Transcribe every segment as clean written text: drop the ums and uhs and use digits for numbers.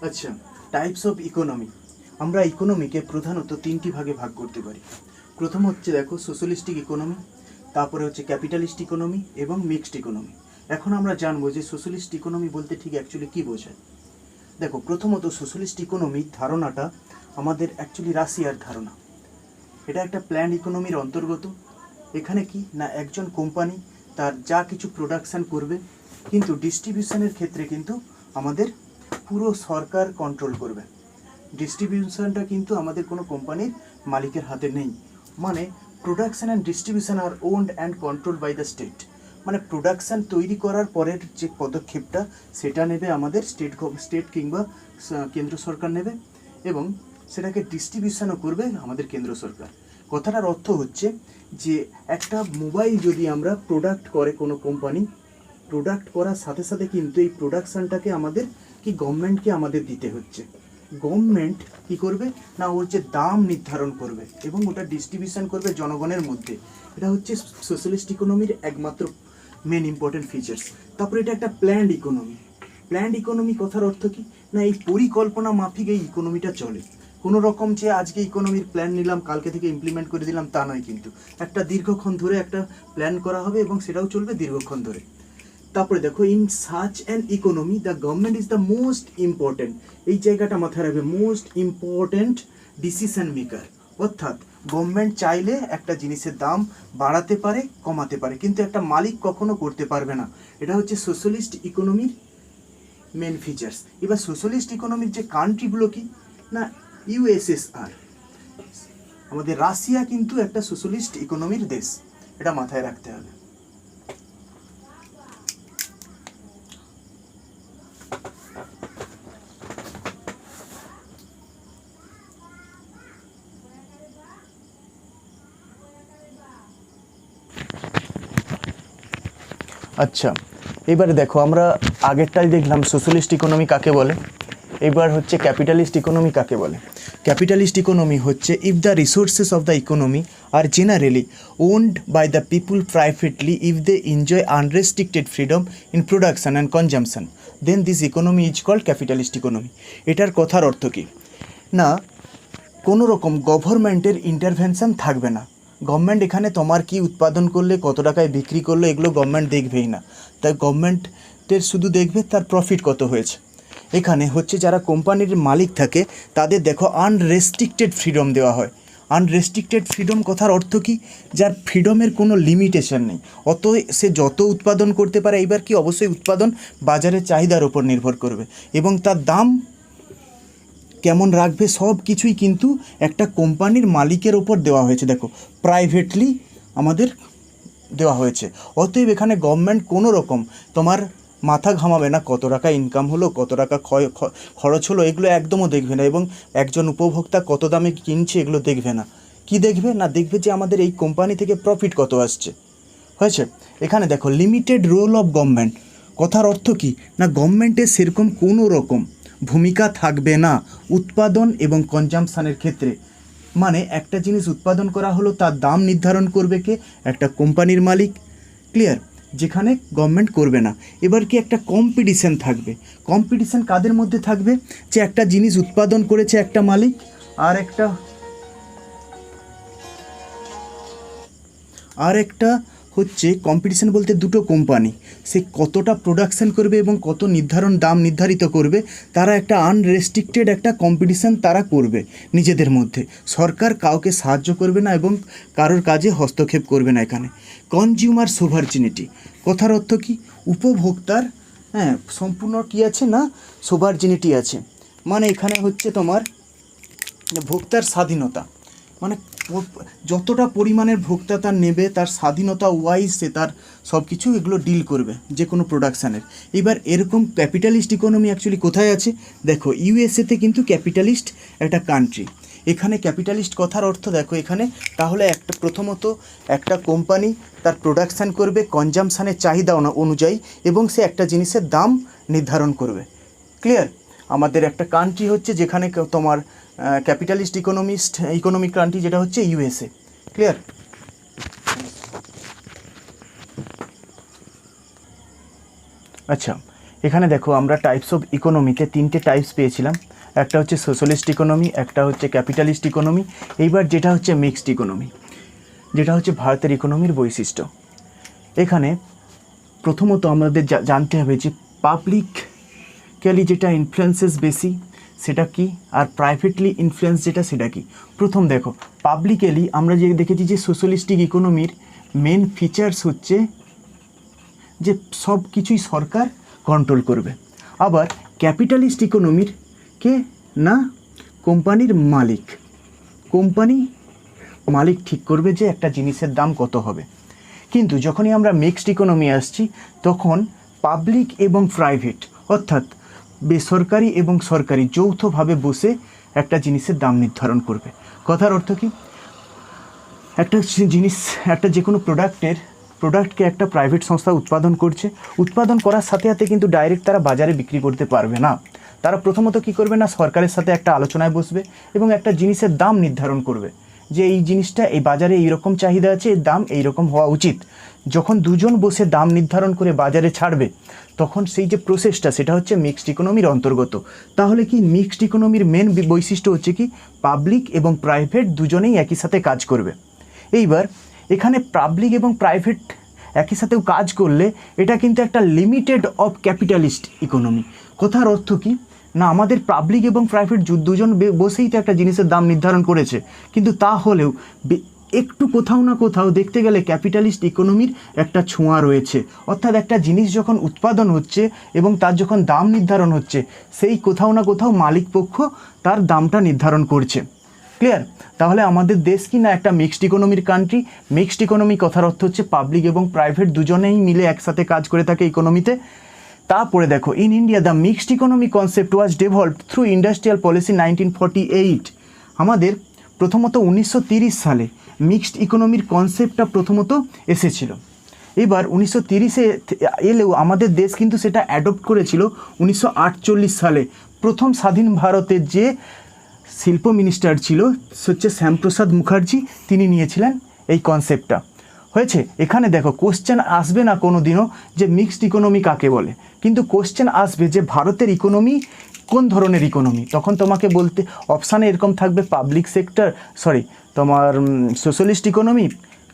আচ্ছা, types of economy. আমরা ইকোনমিকে প্রধানত তিনটি ভাগে ভাগ করতে পারি। প্রথম হচ্ছে দেখো সোশ্যালিস্টিক ইকোনমি, তারপরে হচ্ছে ক্যাপিটালিস্ট ইকোনমি এবং মিক্সড ইকোনমি। এখন আমরা জানবো যে সোশ্যালিস্ট ইকোনমি বলতে ঠিক অ্যাকচুয়ালি কী বোঝায়। দেখো, প্রথমত সোশ্যালিস্ট ইকোনমির ধারণাটা আমাদের অ্যাকচুয়ালি রাশিয়ার ধারণা। এটা একটা প্ল্যান্ড ইকোনমির অন্তর্গত। এখানে কি না, একজন কোম্পানি তার যা কিছু প্রোডাকশান করবে, কিন্তু ডিস্ট্রিবিউশনের ক্ষেত্রে কিন্তু আমাদের পুরো সরকার কন্ট্রোল করবে। ডিস্ট্রিবিউশনটা কিন্তু আমাদের কোনো কোম্পানির মালিকের হাতে নেই। মানে production and distribution are owned and controlled by the state. মানে প্রোডাকশান তৈরি করার পরের যে পদক্ষেপটা সেটা নেবে আমাদের স্টেট কিংবা কেন্দ্র সরকার নেবে, এবং সেটাকে ডিস্ট্রিবিউশনও করবে আমাদের কেন্দ্র সরকার। কথাটার অর্থ হচ্ছে যে একটা মোবাইল যদি আমরা প্রোডাক্ট করে কোনো কোম্পানি, প্রোডাক্ট করার সাথে সাথে কিন্তু এই প্রোডাকশানটাকে আমাদের কি গভর্নমেন্টকে আমাদের দিতে হচ্ছে। গভর্নমেন্ট কী করবে না, ওর যে দাম নির্ধারণ করবে এবং ওটা ডিস্ট্রিবিউশন করবে জনগণের মধ্যে। এটা হচ্ছে সোশ্যালিস্ট ইকোনমির একমাত্র মেন ইম্পর্টেন্ট ফিচার্স। তারপরে এটা একটা প্ল্যান্ড ইকোনমি। প্ল্যান্ড ইকোনমি কথার অর্থ কি না, এই পরিকল্পনা মাফিক এই ইকোনমিটা চলে। কোনো রকম যে আজকে ইকোনমির প্ল্যান নিলাম কালকে থেকে ইমপ্লিমেন্ট করে দিলাম তা নয়, কিন্তু একটা দীর্ঘক্ষণ ধরে একটা প্ল্যান করা হবে এবং সেটাও চলবে দীর্ঘক্ষণ ধরে। তারপরে দেখো, in such an economy the government is the most important. এই জায়গাটা মাথায় রাখবে, মোস্ট ইম্পর্টেন্ট ডিসিশন মেকার। অর্থাৎ গভর্নমেন্ট চাইলে একটা জিনিসের দাম বাড়াতে পারে, কমাতে পারে, কিন্তু একটা মালিক কখনো করতে পারবে না। এটা হচ্ছে সোশ্যালিস্ট ইকোনমির মেন ফিচার্স। এবার সোশ্যালিস্ট ইকোনমির যে কান্ট্রিগুলো কি না, ইউএসএসআর, আমাদের রাশিয়া কিন্তু একটা সোশ্যালিস্ট ইকোনমির দেশ, এটা মাথায় রাখতে হবে। আচ্ছা, এবারে দেখো, আমরা আগেরটাই দেখলাম সোশ্যালিস্ট ইকোনমি কাকে বলে, এবার হচ্ছে ক্যাপিটালিস্ট ইকোনমি কাকে বলে। ক্যাপিটালিস্ট ইকোনমি হচ্ছে if the resources of the economy are generally owned by the people privately, if they enjoy unrestricted freedom in production and consumption, then this economy is called capitalist economy. এটার কথার অর্থ কী না, কোনো রকম গভর্নমেন্টের intervention থাকবে না। গভর্নমেন্ট এখানে তোমার কি উৎপাদন করলে, কত টাকায় বিক্রি করলো, এগুলো গভর্নমেন্ট দেখবেই না। তাই গভর্নমেন্টের শুধু দেখবে তার প্রফিট কত হয়েছে। এখানে হচ্ছে যারা কোম্পানির মালিক থাকে তাদের দেখো আনরেস্ট্রিক্টেড ফ্রিডম দেওয়া হয়। আনরেস্ট্রিক্টেড ফ্রিডম কথার অর্থ কি, যার ফ্রিডমের কোনো লিমিটেশন নেই, অত সে যত উৎপাদন করতে পারে। এইবার কি, অবশ্যই উৎপাদন বাজারের চাহিদার উপর নির্ভর করবে, এবং তার দাম কেমন রাখবে সব কিছুই কিন্তু একটা কোম্পানির মালিকের ওপর দেওয়া হয়েছে। দেখো, প্রাইভেটলি আমাদের দেওয়া হয়েছে। অতএব এখানে গভর্নমেন্ট কোনো রকম তোমার মাথা ঘামাবে না, কত টাকা ইনকাম হলো, কত টাকা খরচ হলো, এগুলো একদমও দেখবে না। এবং একজন উপভোক্তা কত দামে কিনছে এগুলো দেখবে না। কি দেখবে না, দেখবে যে আমাদের এই কোম্পানি থেকে প্রফিট কত আসছে। হয়েছে। এখানে দেখো, লিমিটেড রোল অফ গভর্নমেন্ট কথার অর্থ কি না, গভর্নমেন্টের সেরকম কোনো রকম ভূমিকা থাকবে না উৎপাদন এবং কনজামশানের ক্ষেত্রে। মানে একটা জিনিস উৎপাদন করা হলো, তার দাম নির্ধারণ করবে কে, একটা কোম্পানির মালিক। ক্লিয়ার? যেখানে গভর্নমেন্ট করবে না। এবার কি, একটা কম্পিটিশন থাকবে। কম্পিটিশন কাদের মধ্যে থাকবে, যে একটা জিনিস উৎপাদন করেছে একটা মালিক, আর একটা হচ্ছে কম্পিটিশন বলতে দুটো কোম্পানি, সে কতটা প্রোডাকশন করবে এবং কত দাম নির্ধারিত করবে। তারা একটা আনরেস্ট্রিক্টেড একটা কম্পিটিশন তারা করবে নিজেদের মধ্যে। সরকার কাউকে সাহায্য করবে না এবং কারোর কাজে হস্তক্ষেপ করবে না। এখানে কনজিউমার সোভার্জিনিটি কথার অর্থ কি, উপভোক্তার সম্পূর্ণ কি আছে না, সোভার্জিনিটি আছে। মানে এখানে হচ্ছে তোমার ভোক্তার স্বাধীনতা। মানে যতটা পরিমাণের ভোক্তা তার নেবে, তার স্বাধীনতা ওয়াইজ সে তার সব কিছু এগুলো ডিল করবে যে কোনো প্রোডাকশানের। এবার এরকম ক্যাপিটালিস্ট ইকোনমি অ্যাকচুয়ালি কোথায় আছে, দেখো ইউএসএতে কিন্তু ক্যাপিটালিস্ট একটা কান্ট্রি। এখানে ক্যাপিটালিস্ট কথার অর্থ দেখো এখানে, তাহলে একটা প্রথমত একটা কোম্পানি তার প্রোডাকশান করবে কনজামশানের চাহিদা অনুযায়ী, এবং সে একটা জিনিসের দাম নির্ধারণ করবে। ক্লিয়ার? আমাদের একটা কান্ট্রি হচ্ছে যেখানে তোমার ক্যাপিটালিস্ট ইকোনমিক কান্ট্রি, যেটা হচ্ছে ইউএসএ। ক্লিয়ার? আচ্ছা, এখানে দেখো আমরা টাইপস অফ ইকোনমিতে তিনটে টাইপস পেয়েছিলাম, একটা হচ্ছে সোশ্যালিস্ট ইকোনমি, একটা হচ্ছে ক্যাপিটালিস্ট ইকোনমি, এইবার যেটা হচ্ছে মিক্সড ইকোনমি, যেটা হচ্ছে ভারতের ইকোনমির বৈশিষ্ট্য। এখানে প্রথমত আমাদের জানতে হবে যে পাবলিকলি যেটা ইনফ্লুয়েন্সেস বেশি সেটা কি, আর প্রাইভেটলি ইনফ্লুয়েন্স যেটা সেটা কি। প্রথম দেখো পাবলিকলি আমরা যে দেখেছি যে সোশ্যালিস্টিক ইকোনমির মেন ফিচার্স হচ্ছে যে সব কিছুই সরকার কন্ট্রোল করবে। আবার ক্যাপিটালিস্ট ইকোনমির কে না কোম্পানির মালিক ঠিক করবে যে একটা জিনিসের দাম কত হবে। কিন্তু যখনই আমরা মিক্সড ইকোনমি আসছি তখন পাবলিক এবং প্রাইভেট অর্থাৎ বেসরকারি এবং সরকারি যৌথভাবে বসে একটা জিনিসের দাম নির্ধারণ করবে। কথার অর্থ কি, একটা জিনিস একটা যে কোনো প্রোডাক্টকে একটা প্রাইভেট সংস্থা উৎপাদন করছে, উৎপাদন করার সাথে সাথে কিন্তু ডাইরেক্ট তারা বাজারে বিক্রি করতে পারবে না। তারা প্রথমত কি করবে না সরকারের সাথে একটা আলোচনায় বসবে এবং একটা জিনিসের দাম নির্ধারণ করবে যে এই জিনিসটা এই বাজারে এইরকম চাহিদা আছে, এর দাম এইরকম হওয়া উচিত। যখন দুজন বসে দাম নির্ধারণ করে বাজারে ছাড়বে তখন সেই যে প্রসেসটা সেটা হচ্ছে মিক্সড ইকোনমির অন্তর্গত। তাহলে কি মিক্সড ইকোনমির মেন বৈশিষ্ট্য হচ্ছে কি পাবলিক এবং প্রাইভেট দুজনেই একই সাথে কাজ করবে। এইবার এখানে পাবলিক এবং প্রাইভেট একই সাথেও কাজ করলে এটা কিন্তু একটা লিমিটেড অফ ক্যাপিটালিস্ট ইকোনমি। কথার অর্থ কি না আমাদের পাবলিক এবং প্রাইভেট দুজন বসেই তো একটা জিনিসের দাম নির্ধারণ করেছে, কিন্তু তা হলেও একটু কোথাও না কোথাও দেখতে গেলে ক্যাপিটালিস্ট ইকোনমির একটা ছোঁয়া রয়েছে। অর্থাৎ একটা জিনিস যখন উৎপাদন হচ্ছে এবং তার যখন দাম নির্ধারণ হচ্ছে সেই কোথাও না কোথাও মালিক পক্ষ তার দামটা নির্ধারণ করছে। ক্লিয়ার? তাহলে আমাদের দেশ কি না একটা মিক্সড ইকোনমির কান্ট্রি। মিক্সড ইকোনমি কথার অর্থ হচ্ছে পাবলিক এবং প্রাইভেট দুজনেই মিলে একসাথে কাজ করে থাকে ইকোনমিতে। তারপরে দেখো in India the mixed economy concept was developed through industrial policy 1948। আমাদের প্রথমত 1930 সালে মিক্সড ইকোনমির কনসেপ্টটা প্রথমত এসেছিল। এবার 1930-এ এলেও আমাদের দেশ কিন্তু সেটা অ্যাডপ্ট করেছিল 1948 সালে। প্রথম স্বাধীন ভারতের যে শিল্প মিনিস্টার ছিল হচ্ছে শ্যামপ্রসাদ মুখার্জি, তিনি নিয়েছিলেন এই কনসেপ্টটা। হয়েছে? এখানে দেখো কোশ্চেন আসবে না কোনো দিনও যে মিক্সড ইকোনমি কাকে বলে, কিন্তু কোশ্চেন আসবে যে ভারতের ইকোনমি কোন ধরনের ইকোনমি। তখন তোমাকে বলতে অপশানে এরকম থাকবে পাবলিক সেক্টর তোমার socialist economy,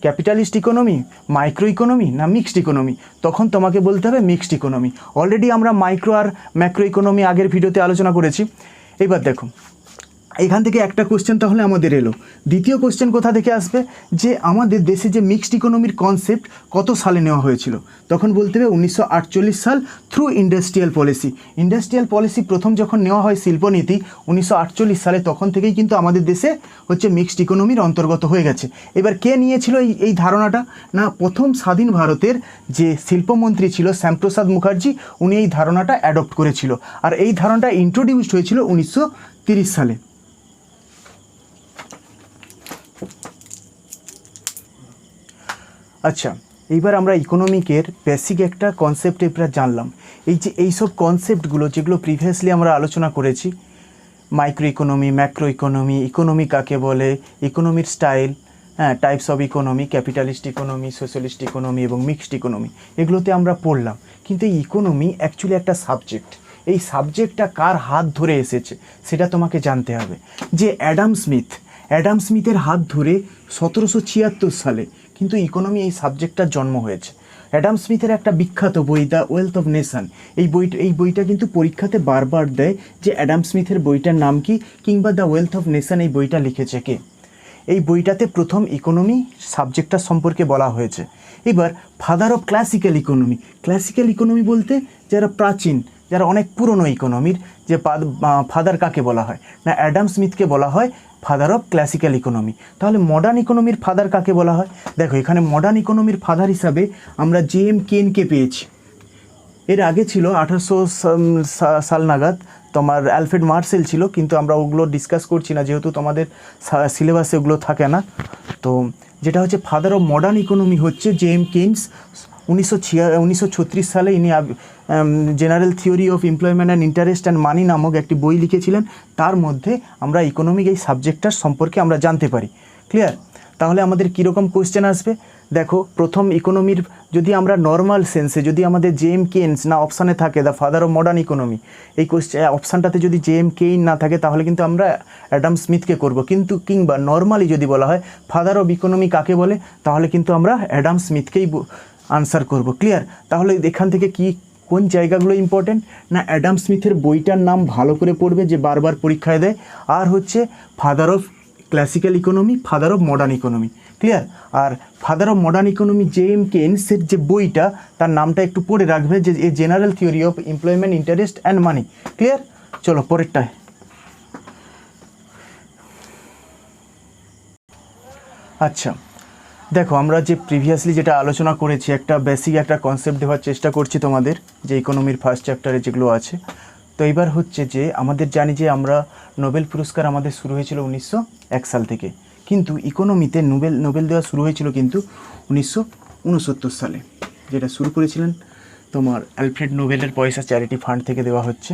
capitalist economy, micro economy না মিক্সড ইকোনমি। তখন তোমাকে বলতে হবে মিক্সড ইকোনমি। অলরেডি আমরা মাইক্রো আর ম্যাক্রো ইকোনমি আগের ভিডিওতে আলোচনা করেছি। এবার দেখো এখান থেকে একটা কোশ্চেন তাহলে আমাদের এলো। দ্বিতীয় কোশ্চেন কোথা থেকে আসবে যে আমাদের দেশে যে মিক্সড ইকোনমির কনসেপ্ট কত সালে নেওয়া হয়েছিল। তখন বলতে হবে 1948 সাল through industrial policy. Industrial policy প্রথম যখন নেওয়া হয় শিল্পনীতি 1948 সালে, তখন থেকেই কিন্তু আমাদের দেশে হচ্ছে মিক্সড ইকোনমির অন্তর্গত হয়ে গেছে। এবার কে নিয়েছিল এই ধারণাটা না প্রথম স্বাধীন ভারতের যে শিল্পমন্ত্রী ছিল শ্যামপ্রসাদ মুখার্জি, উনি এই ধারণাটা অ্যাডপ্ট করেছিল। আর এই ধারণাটা ইন্ট্রোডিউসড হয়েছিল 1930 সালে। আচ্ছা, এইবার আমরা ইকোনমিকের বেসিক একটা কনসেপ্ট এবার জানলাম। এইসব কনসেপ্টগুলো যেগুলো প্রিভিয়াসলি আমরা আলোচনা করেছি, micro economy, macro economy, economy কাকে বলে, ইকোনমির style, types of economy, capitalist economy, socialist economy এবং মিক্সড ইকোনমি, এগুলোতে আমরা পড়লাম। কিন্তু এই ইকোনমি অ্যাকচুয়ালি একটা সাবজেক্ট। এই সাবজেক্টটা কার হাত ধরে এসেছে সেটা তোমাকে জানতে হবে। যে অ্যাডাম স্মিথের হাত ধরে 1776 সালে কিন্তু ইকোনমি এই সাবজেক্টটার জন্ম হয়েছে। অ্যাডাম স্মিথের একটা বিখ্যাত বই দ্য ওয়েলথ অফ নেশন, এই বইটা কিন্তু পরীক্ষাতে বারবার দেয় যে অ্যাডাম স্মিথের বইটার নাম কি কিংবা দ্য ওয়েলথ অফ নেশন এই বইটা লিখেছে কে। এই বইটাতে প্রথম ইকোনমি সাবজেক্টটার সম্পর্কে বলা হয়েছে। এবার ফাদার অফ ক্লাসিক্যাল ইকোনমি বলতে যারা প্রাচীন, যারা অনেক পুরনো ইকোনমির যে ফাদার কাকে বলা হয় না অ্যাডাম স্মিথকে বলা হয় ফাদার অফ ক্লাসিক্যাল ইকোনমি। তাহলে মডার্ন ইকোনমির ফাদার কাকে বলা হয়? দেখো এখানে মডার্ন ইকোনমির ফাদার হিসাবে আমরা জেএম কেনকে পেয়েছি। এর আগে ছিল 1800 সাল নাগাদ তোমার অ্যালফ্রেড মার্শেল ছিল, কিন্তু আমরা ওগুলো ডিসকাস করছি না যেহেতু তোমাদের সিলেবাসে ওগুলো থাকে না। তো যেটা হচ্ছে ফাদার অফ মডার্ন ইকোনমি হচ্ছে জেএম কেনস। 1936 সালে ইনি general theory of employment and interest and মানি নামক একটি বই লিখেছিলেন। তার মধ্যে আমরা ইকোনমিক এই সাবজেক্টটার সম্পর্কে আমরা জানতে পারি। ক্লিয়ার? তাহলে আমাদের কীরকম কোয়েশ্চেন আসবে দেখো প্রথম ইকোনমির যদি আমরা নর্মাল সেন্সে যদি আমাদের জেএম কেইনস না অপশানে থাকে the father of modern economy, এই অপশানটাতে যদি জেএম কেইন না থাকে তাহলে কিন্তু আমরা অ্যাডাম স্মিথকে করব, কিন্তু কিংবা নর্মালি যদি বলা হয় ফাদার অফ ইকোনমি কাকে বলে তাহলে কিন্তু আমরা অ্যাডাম স্মিথকেই আনসার করব। ক্লিয়ার? তাহলে এখান থেকে কি কোন জায়গাগুলো ইম্পর্টেন্ট না, অ্যাডাম স্মিথের বইটার নাম ভালো করে পড়বে যে বারবার পরীক্ষায় দেয়, আর হচ্ছে father of classical economy, father of modern economy. Clear? আর father of modern economy J M কেইনসের যে বইটা তার নামটা একটু পড়ে রাখবে, যে a general theory of employment, interest and money. Clear? চলো পরেরটায়। আচ্ছা দেখো, আমরা যে প্রিভিয়াসলি যেটা আলোচনা করেছি একটা বেসিক একটা কনসেপ্ট দেওয়ার চেষ্টা করছি তোমাদের, যে ইকোনমির ফার্স্ট চ্যাপ্টারে যেগুলো আছে। তো এবার হচ্ছে যে আমাদের জানি যে আমরা নোবেল পুরস্কার আমাদের শুরু হয়েছিল 1901 সাল থেকে, কিন্তু ইকোনমিতে নোবেল দেওয়া শুরু হয়েছিল কিন্তু 1969 সালে, যেটা শুরু করেছিলেন তোমার অ্যালফ্রেড নোবেলের পয়সা চ্যারিটি ফান্ড থেকে দেওয়া হচ্ছে।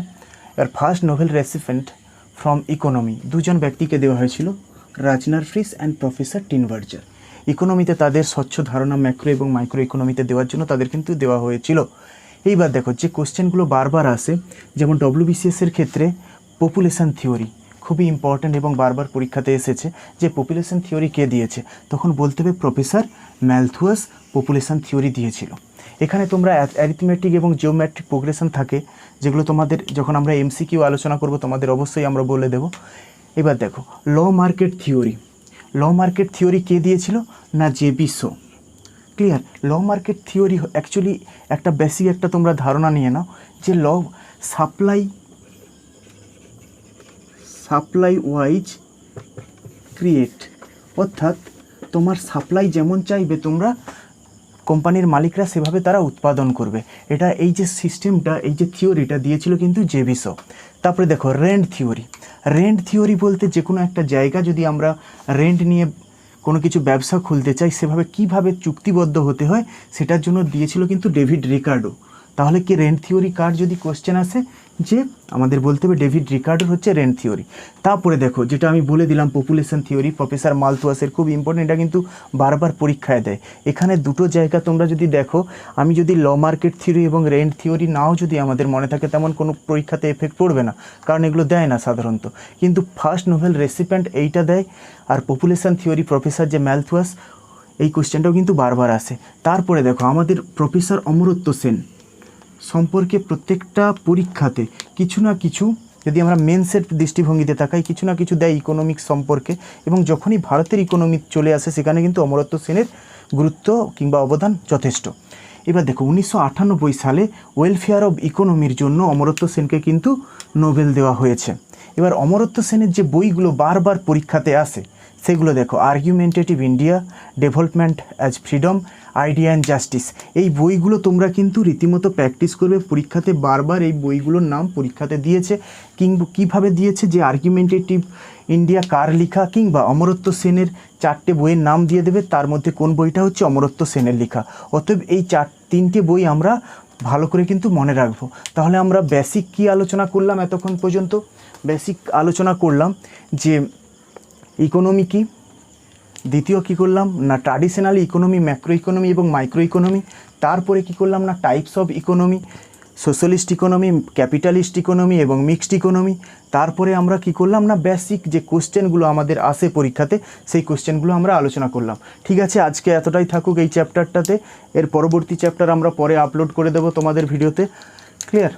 এবার first Nobel recipient from economy দুজন ব্যক্তিকে দেওয়া হয়েছিল, রাজনার ফ্রিস অ্যান্ড প্রফেসর টিনবার্জার। ইকোনমিতে তাদের স্বচ্ছ ধারণা ম্যাক্রো এবং মাইক্রো ইকোনমিতে দেওয়ার জন্য তাদের কিন্তু দেওয়া হয়েছিল। এইবার দেখো যে কোশ্চেনগুলো বারবার আসে, যেমন ডব্লিউবিসিএসের ক্ষেত্রে পপুলেশন থিওরি খুবই ইম্পর্ট্যান্ট এবং বারবার পরীক্ষাতে এসেছে, যে পপুলেশন থিওরি কে দিয়েছে, তখন বলতে হবে প্রফেসর ম্যালথুয়াস পপুলেশন থিওরি দিয়েছিল। এখানে তোমরা অ্যারিথমেটিক এবং জিওমেট্রিক প্রোগ্রেশন থাকে, যেগুলো তোমাদের যখন আমরা এমসিকিউ আলোচনা করব তোমাদের অবশ্যই আমরা বলে দেব। এবার দেখো ল মার্কেট থিওরি কে দিয়েছিল না জেবি শো। ক্লিয়ার? ল মার্কেট থিওরি অ্যাকচুয়ালি একটা বেসিক একটা তোমরা ধারণা নিয়ে নাও, যে ল সাপ্লাই ওয়াইজ ক্রিয়েট, অর্থাৎ তোমার সাপ্লাই যেমন চাইবে তোমরা কোম্পানির মালিকরা সেভাবে তারা উৎপাদন করবে। এটা এই যে সিস্টেমটা, এই যে থিওরিটা দিয়েছিল কিন্তু জেবি শো। তারপরে দেখো রেন্ট থিওরি বলতে যে কোনো একটা জায়গা যদি আমরা রেন্ট নিয়ে কোনো কিছু ব্যবসা খুলতে চাই, সেভাবে কিভাবে চুক্তিবদ্ধ হতে হয় সেটার জন্য দিয়েছিল কিন্তু ডেভিড রিকার্ডো। তাহলে কি রেন্ট থিওরি কার যদি কোশ্চেন আসে, যে আমাদের বলতে হবে ডেভিড রিকার্ডোর হচ্ছে রেন্ট থিওরি। তারপরে দেখো যেটা আমি বলে দিলাম পপুলেশন থিওরি, প্রফেসর মালথুয়াসের, খুব ইম্পর্টেন্ট, এটা কিন্তু বারবার পরীক্ষায় দেয়। এখানে দুটো জায়গা তোমরা যদি দেখো, আমি যদি ল মার্কেট থিওরি এবং রেন্ট থিওরি নাও যদি আমাদের মনে থাকে, তেমন কোনো পরীক্ষাতে এফেক্ট পড়বে না, কারণ এগুলো দেয় না সাধারণত। কিন্তু ফার্স্ট নোবেল রেসিপিয়েন্ট এইটা দেয়, আর পপুলেশন থিওরি প্রফেসর যে ম্যালথুয়াস, এই কোশ্চেনটাও কিন্তু বারবার আসে। তারপরে দেখো আমাদের প্রফেসর অমরত্য সেন সম্পর্কে প্রত্যেকটা পরীক্ষাতে কিছু না কিছু, যদি আমরা মেন্সের দৃষ্টিভঙ্গিতে তাকাই, কিছু না কিছু দেয় ইকোনমিক্স সম্পর্কে, এবং যখনই ভারতের ইকোনমিক চলে আসে সেখানে কিন্তু অমরত্য সেনের গুরুত্ব কিংবা অবদান যথেষ্ট। এবার দেখো 1998 সালে ওয়েলফেয়ার অব ইকোনমির জন্য অমরত্য সেনকে কিন্তু নোবেল দেওয়া হয়েছে। এবার অমরত্য সেনের যে বইগুলো বারবার পরীক্ষাতে আসে সেগুলো দেখো, argumentative India, development as freedom, idea and justice. এই বইগুলো তোমরা কিন্তু রীতিমতো প্র্যাকটিস করবে পরীক্ষাতে, বারবার এই বইগুলোর নাম পরীক্ষাতে দিয়েছে, কিংবা কীভাবে দিয়েছে, যে আর্গুমেন্টেটিভ ইন্ডিয়া কার লেখা, কিংবা অমরত্য সেনের 4টে বইয়ের নাম দিয়ে দেবে, তার মধ্যে কোন বইটা হচ্ছে অমরত্য সেনের লেখা। অতএব এই 3টে বই আমরা ভালো করে কিন্তু মনে রাখবো। তাহলে আমরা বেসিক কি আলোচনা করলাম এতক্ষণ পর্যন্ত? বেসিক আলোচনা করলাম যে ইকোনমি কি, দ্বিতীয় কি করলাম না ট্র্যাডিশনাল ইকোনমি, ম্যাক্রো ইকোনমি এবং মাইক্রো ইকোনমি। তারপরে কি করলাম না types of economy, socialist economy, capitalist economy এবং মিক্সড ইকোনমি। তারপরে আমরা কি করলাম না বেসিক যে কোশ্চেনগুলো আমাদের আসে পরীক্ষাতে, সেই কোশ্চেনগুলো আমরা আলোচনা করলাম। ঠিক আছে, আজকে এতটাই থাকুক এই চ্যাপ্টারটাতে। এর পরবর্তী চ্যাপ্টার আমরা পরে আপলোড করে দেবো তোমাদের ভিডিওতে। ক্লিয়ার?